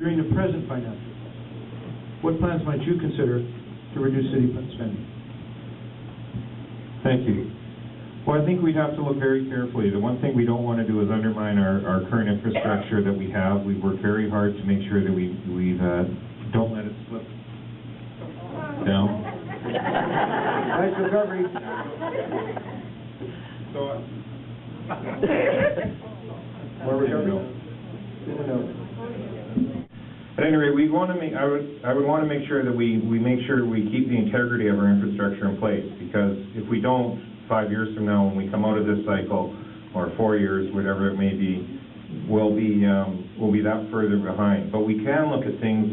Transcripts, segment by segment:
During the present financial cycle, what plans might you consider to reduce city spending? Thank you. Well, I think we have to look very carefully. The one thing we don't want to do is undermine our current infrastructure that we have. We've worked very hard to make sure that we don't let it slip down. Nice recovery. So, More recovery? But anyway, we want to make. I would want to make sure that we make sure we keep the integrity of our infrastructure in place, because if we don't, 5 years from now, when we come out of this cycle, or 4 years, whatever it may be, we'll be that further behind. But we can look at things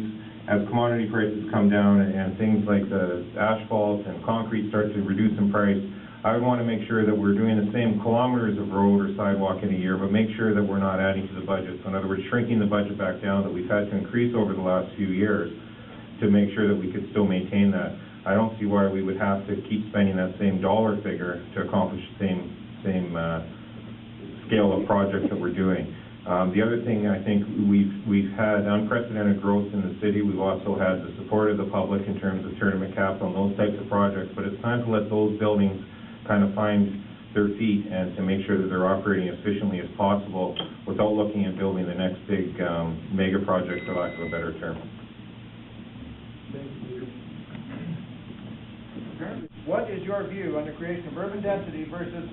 as commodity prices come down and things like the asphalt and concrete start to reduce in price. I would want to make sure that we're doing the same kilometers of road or sidewalk in a year, but make sure that we're not adding to the budget. So in other words, shrinking the budget back down that we've had to increase over the last few years to make sure that we could still maintain that. I don't see why we would have to keep spending that same dollar figure to accomplish the same scale of projects that we're doing. The other thing, I think we've had unprecedented growth in the city. We've also had the support of the public in terms of tournament capital and those types of projects, but it's time to let those buildings kind of find their feet and to make sure that they're operating as efficiently as possible without looking at building the next big mega project, for lack of a better term. What is your view on the creation of urban density versus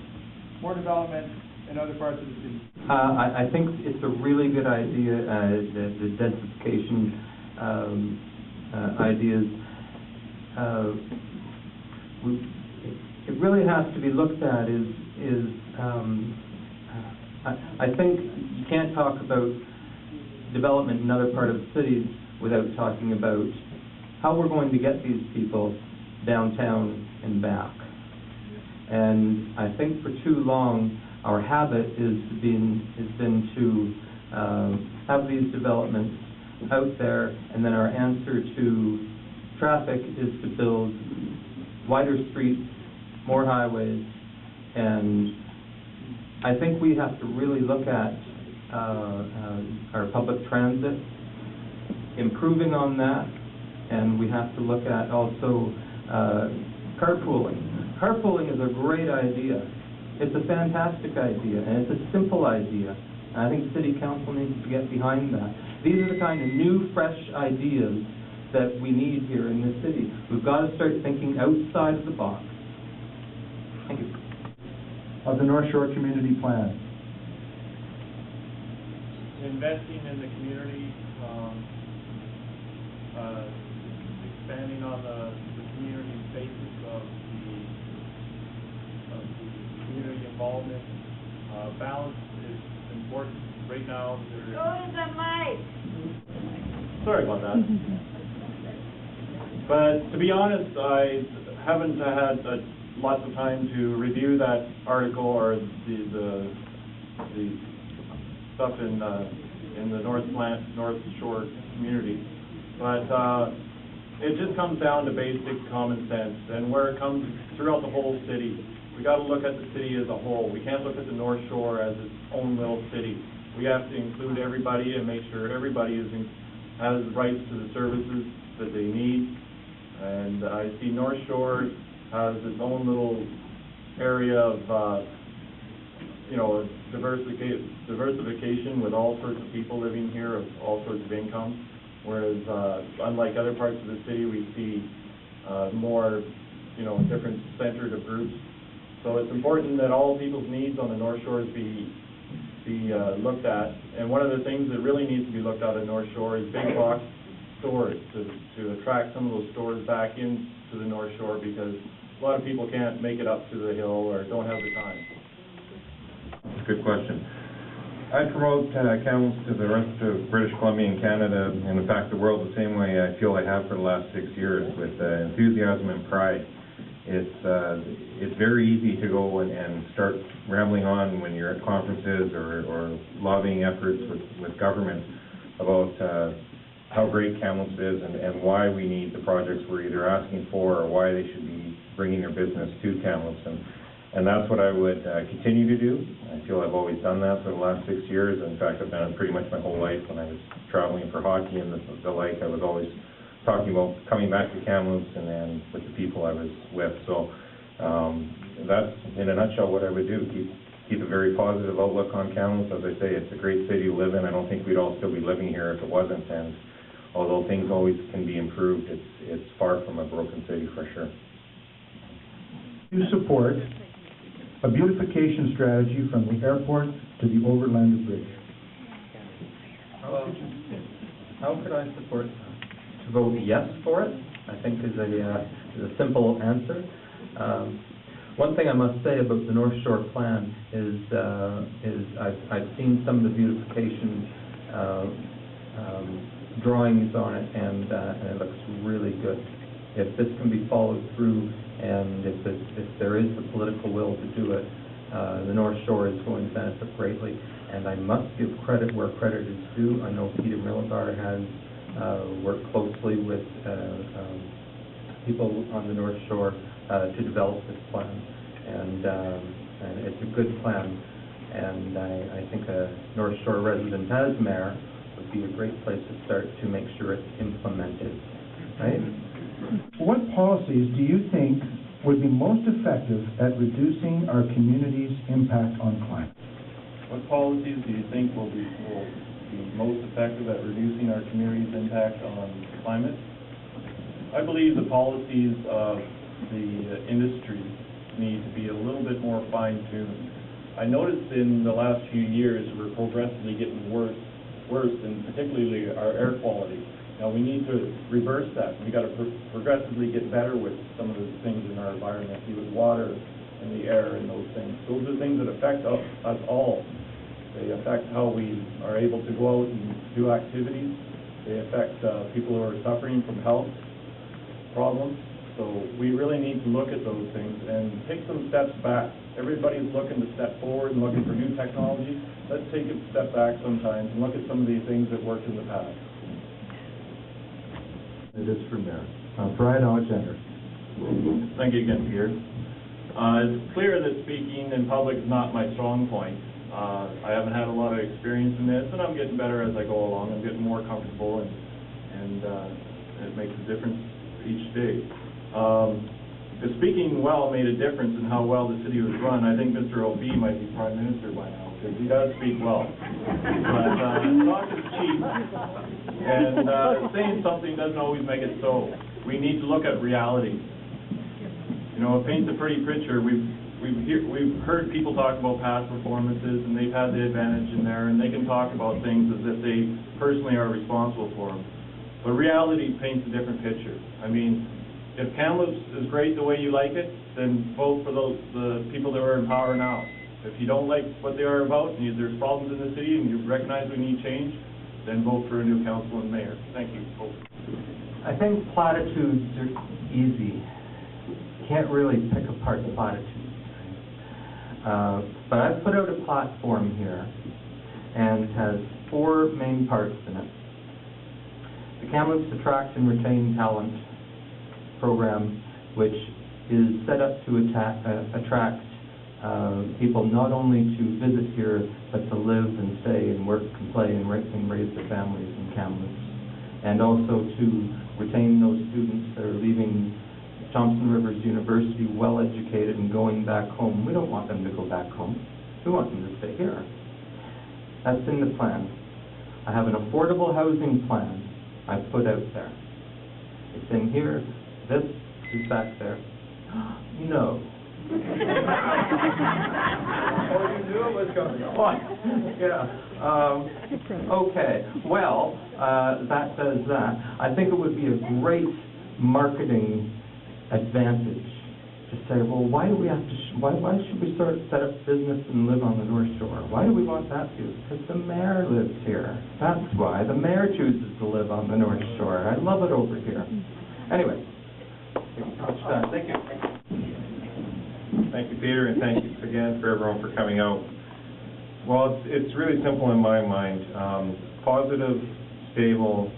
more development in other parts of the city? I think it's a really good idea, the densification ideas. It really has to be looked at I think you can't talk about development in other part of the cities without talking about how we're going to get these people downtown and back. And I think for too long our habit has been to have these developments out there, and then our answer to traffic is to build wider streets, more highways, and I think we have to really look at our public transit, improving on that, and we have to look at also carpooling. Carpooling is a great idea. It's a fantastic idea, and it's a simple idea. And I think City Council needs to get behind that. These are the kind of new, fresh ideas that we need here in this city. We've got to start thinking outside of the box. Thank you. Of the North Shore Community Plan. Investing in the community, expanding on the community basis of the community involvement. Balance is important. Right now, go to the mic. Sorry about that. But to be honest, I haven't had lots of time to review that article or the stuff in the North Shore community, but it just comes down to basic common sense, and where it comes throughout the whole city. We got to look at the city as a whole. We can't look at the North Shore as its own little city. We have to include everybody and make sure everybody has rights to the services that they need. And I see North Shore has its own little area of, diversification with all sorts of people living here of all sorts of incomes. Whereas, unlike other parts of the city, we see more, different centered of groups. So it's important that all people's needs on the North Shore be looked at. And one of the things that really needs to be looked at North Shore is big box stores to attract some of those stores back into the North Shore, because a lot of people can't make it up to the hill or don't have the time. Good question. I promote Kamloops to the rest of British Columbia and Canada, and in fact the world, the same way I feel I have for the last 6 years, with enthusiasm and pride. It's very easy to go and start rambling on when you're at conferences or lobbying efforts with government about how great Kamloops is and why we need the projects we're either asking for or why they should be bringing their business to Kamloops. And that's what I would continue to do. I feel I've always done that for the last 6 years. In fact, I've done it pretty much my whole life. When I was traveling for hockey and the like, I was always talking about coming back to Kamloops and then with the people I was with. So that's, in a nutshell, what I would do. Keep a very positive outlook on Kamloops. As I say, it's a great city to live in. I don't think we'd all still be living here if it wasn't. And although things always can be improved, it's far from a broken city for sure. You support a beautification strategy from the airport to the Overlander Bridge. Well, how could I support that? To vote yes for it, I think is a simple answer. One thing I must say about the North Shore plan is I've seen some of the beautification drawings on it, and it looks really good. If this can be followed through, and if there is the political will to do it, the North Shore is going to benefit greatly. And I must give credit where credit is due. I know Peter Millibar has worked closely with people on the North Shore to develop this plan, and it's a good plan. And I think a North Shore resident as mayor would be a great place to start to make sure it's implemented, right? What policies do you think would be most effective at reducing our community's impact on climate? What policies do you think will be most effective at reducing our community's impact on climate? I believe the policies of the industry need to be a little bit more fine-tuned. I noticed in the last few years we're progressively getting worse, and particularly our air quality. Now, we need to reverse that. We've got to progressively get better with some of the things in our environment, with water and the air and those things. Those are things that affect us all. They affect how we are able to go out and do activities. They affect people who are suffering from health problems. So we really need to look at those things and take some steps back. Everybody's looking to step forward and looking for new technology. Let's take a step back sometimes and look at some of these things that worked in the past. It is for Mayor. Brian Alexander. Thank you again, Peter. It's clear that speaking in public is not my strong point. I haven't had a lot of experience in this, and I'm getting better as I go along. I'm getting more comfortable, and it makes a difference each day. If speaking well made a difference in how well the city was run, I think Mr. O.B. might be Prime Minister by now, because he does speak well. But talk is cheap, and saying something doesn't always make it so. We need to look at reality. You know, it paints a pretty picture. We've heard people talk about past performances, and they've had the advantage in there, and they can talk about things as if they personally are responsible for them. But reality paints a different picture. I mean, if Kamloops is great the way you like it, then vote for the people that are in power now. If you don't like what they are about, and there's problems in the city, and you recognize we need change, then vote for a new council and mayor. Thank you. I think platitudes are easy. Can't really pick apart platitudes. But I've put out a platform here, and it has 4 main parts in it. The Kamloops Attract and Retain Talent program, which is set up to attract people not only to visit here, but to live and stay and work and play and raise their families in Kamloops, and also to retain those students that are leaving Thompson Rivers University well educated and going back home. We don't want them to go back home. We want them to stay here. That's in the plan. I have an affordable housing plan I put out there. It's in here. This is back there. No. Oh, you knew it was coming. Yeah. Okay. Well, that does that. I think it would be a great marketing advantage to say, well, why do we have to? Why should we set up business and live on the North Shore? Why do we want that to? Because the mayor lives here. That's why the mayor chooses to live on the North Shore. I love it over here. Anyway. Thank you. Thank you, Peter, and thank you again for everyone for coming out. Well, it's really simple in my mind. Positive, stable,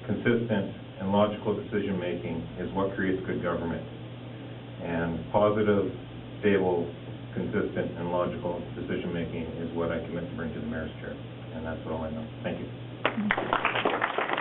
consistent, and logical decision-making is what creates good government. And positive, stable, consistent, and logical decision-making is what I commit to bring to the mayor's chair. And that's all I know. Thank you.